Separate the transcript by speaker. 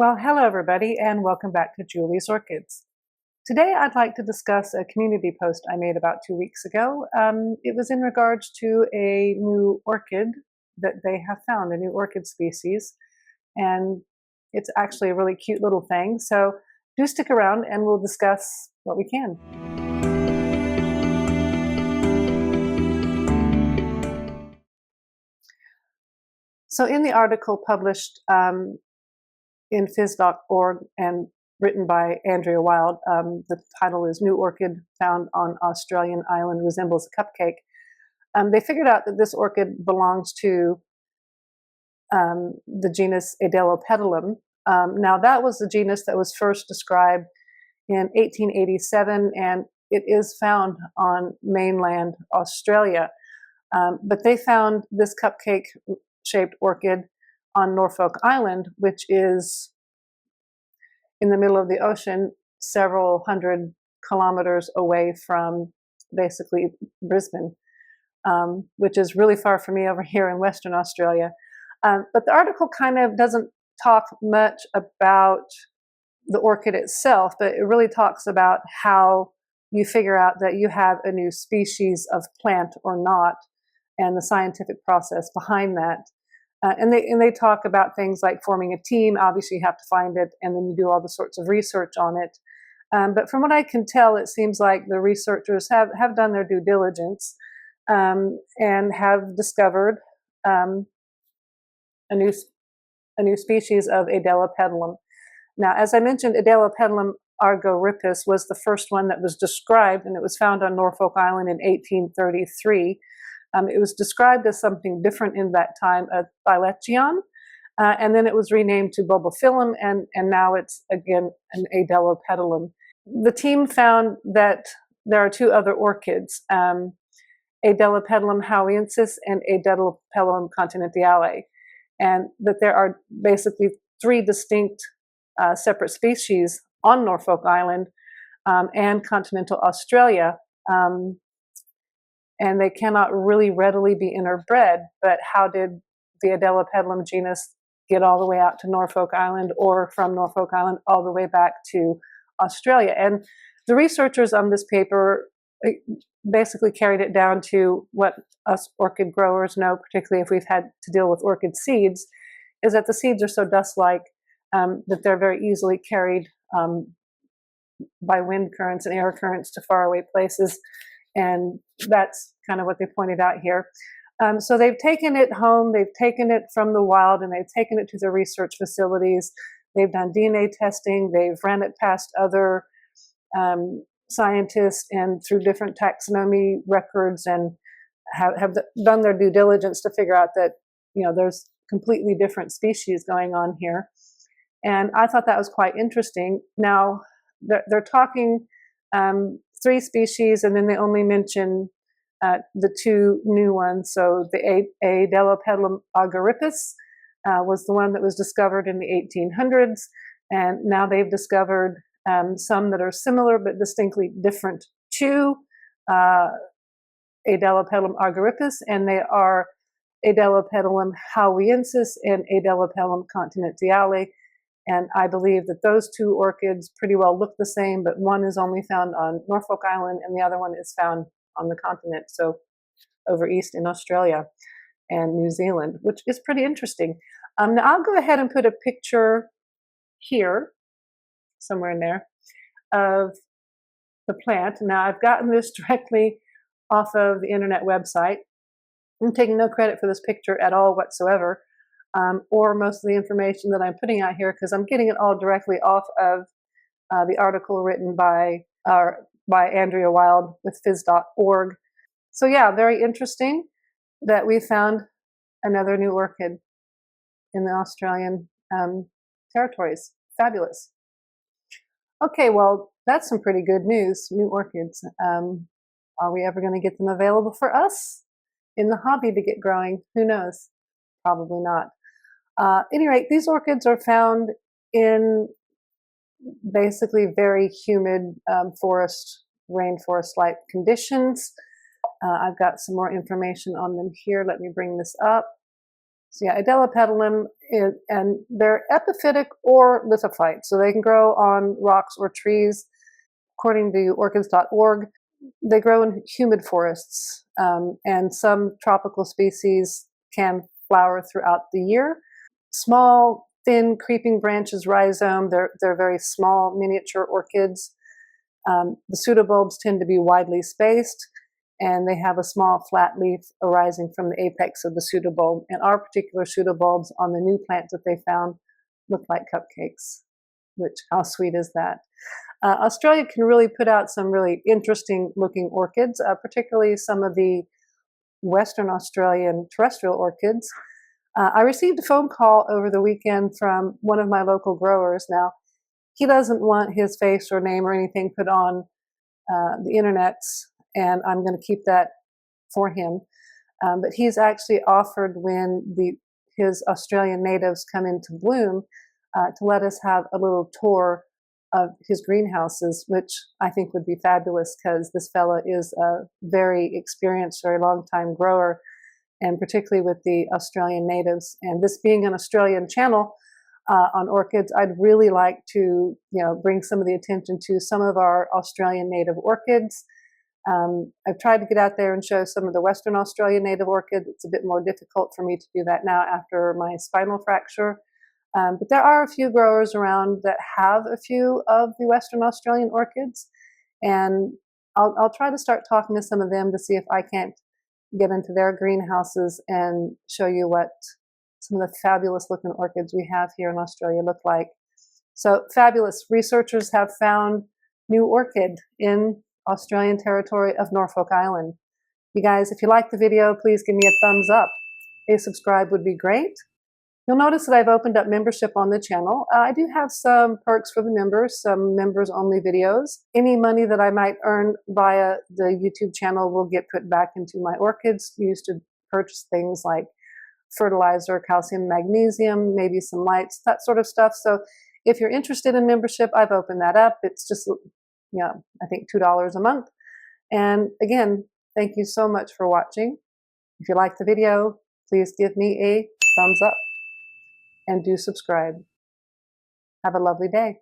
Speaker 1: Well, hello everybody, and welcome back to Julie's Orchids. Today I'd like to discuss a community post I made about 2 weeks ago. It was in regards to a new orchid that they have found, a new orchid species, and it's actually a really cute little thing. So do stick around and we'll discuss what we can. So in the article published in phys.org and written by Andrea Wild, the title is New Orchid Found on Australian Island Resembles a Cupcake. They figured out that this orchid belongs to the genus Adelopetalum. Now that was the genus that was first described in 1887, and it is found on mainland Australia. But they found this cupcake-shaped orchid on Norfolk Island, which is in the middle of the ocean, several hundred kilometers away from basically Brisbane, which is really far from me over here in Western Australia. But the article kind of doesn't talk much about the orchid itself, but it really talks about how you figure out that you have a new species of plant or not, and the scientific process behind that. And they talk about things like forming a team. Obviously, you have to find it, and then you do all the sorts of research on it. But from what I can tell, it seems like the researchers have done their due diligence and have discovered a new species of Adelopetalum. Now, as I mentioned, Adelopetalum argyrippus was the first one that was described, and it was found on Norfolk Island in 1833. It was described as something different in that time, a thylechion, and then it was renamed to bulbophyllum, and now it's again an Adelopetalum. The team found that there are two other orchids, Adelopetalum howiensis and Adelopetalum continentale, and that there are basically three distinct separate species on Norfolk Island and continental Australia. And they cannot really readily be interbred, but how did the Adelopetalum genus get all the way out to Norfolk Island, or from Norfolk Island all the way back to Australia? And the researchers on this paper basically carried it down to what us orchid growers know, particularly if we've had to deal with orchid seeds, is that the seeds are so dust-like that they're very easily carried by wind currents and air currents to faraway places. And that's kind of what they pointed out here. So they've taken it home, they've taken it from the wild, and they've taken it to their research facilities. They've done DNA testing, they've ran it past other scientists and through different taxonomy records, and have done their due diligence to figure out that, you know, there's completely different species going on here. And I thought that was quite interesting. Now, they're talking three species, and then they only mention the two new ones. So the Adelopetalum argyrippus was the one that was discovered in the 1800s, and now they've discovered some that are similar but distinctly different to Adelopetalum argyrippus, and they are Adelopetalum howiensis and Adelopetalum continentale. And I believe that those two orchids pretty well look the same, but one is only found on Norfolk Island and the other one is found on the continent, so over east in Australia and New Zealand, which is pretty interesting. Now I'll go ahead and put a picture here, somewhere in there, of the plant. Now I've gotten this directly off of the internet website. I'm taking no credit for this picture at all whatsoever. Or most of the information that I'm putting out here, because I'm getting it all directly off of the article written by Andrea Wild with phys.org. So yeah, very interesting that we found another new orchid in the Australian territories. Fabulous. Okay, well, that's some pretty good news, new orchids. Are we ever going to get them available for us in the hobby to get growing? Who knows? Probably not. At any rate, these orchids are found in basically very humid forest, rainforest-like conditions. I've got some more information on them here. Let me bring this up. So yeah, Adelopetalum And they're epiphytic or lithophyte, so they can grow on rocks or trees. According to orchids.org, they grow in humid forests, and some tropical species can flower throughout the year. Small, thin, creeping branches, rhizome. They're very small, miniature orchids. The pseudobulbs tend to be widely spaced, and they have a small flat leaf arising from the apex of the pseudobulb. And our particular pseudobulbs on the new plants that they found look like cupcakes, which, how sweet is that? Australia can really put out some really interesting looking orchids, particularly some of the Western Australian terrestrial orchids. I received a phone call over the weekend from one of my local growers. Now, he doesn't want his face or name or anything put on the internet, and I'm going to keep that for him. But he's actually offered, when his Australian natives come into bloom, to let us have a little tour of his greenhouses, which I think would be fabulous, because this fella is a very experienced, very long time grower, and particularly with the Australian natives. And this being an Australian channel on orchids, I'd really like to, bring some of the attention to some of our Australian native orchids. I've tried to get out there and show some of the Western Australian native orchids. It's a bit more difficult for me to do that now after my spinal fracture. But there are a few growers around that have a few of the Western Australian orchids, and I'll try to start talking to some of them to see if I can't get into their greenhouses and show you what some of the fabulous looking orchids we have here in Australia look like. So fabulous. Researchers have found new orchid in Australian territory of Norfolk Island. You guys, if you like the video, please give me a thumbs up. A subscribe would be great. You'll notice that I've opened up membership on the channel. I do have some perks for the members, some members-only videos. Any money that I might earn via the YouTube channel will get put back into my orchids, used to purchase things like fertilizer, calcium, magnesium, maybe some lights, that sort of stuff. So if you're interested in membership, I've opened that up. It's just, I think $2 a month. And again, thank you so much for watching. If you like the video, please give me a thumbs up and do subscribe. Have a lovely day.